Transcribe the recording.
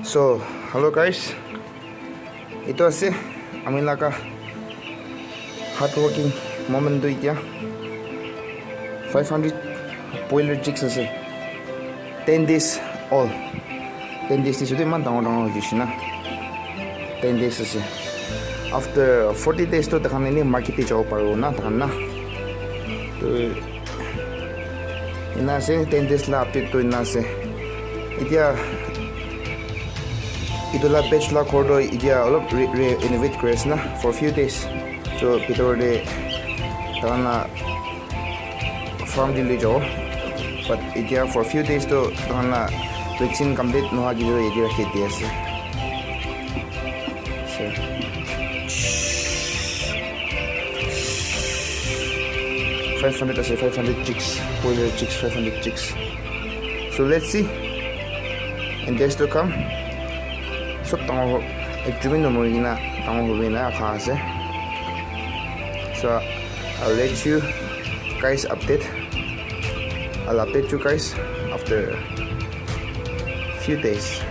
So, hello guys. Ito ase amin laka hardworking moment do itya 500 boiler chicks ase 10 days all 10 days ni sude man dangor jishina 10 days ase after 40 days to takhan ni market jaw paro na takhan na to ina ase 10 days la update to ina ase itya Idola batch la cordo idia olop renovate kres na for few days so pitor de tana farm dile jo but idia for few days to tana vaccine complete no agi jo idia kheti ase so 500 ase 500 chicks boiler chicks 500 chicks so let's see in days to come so tango actually no more gina tango hubina khase so I'll let you guys update. I'll update you guys after few days.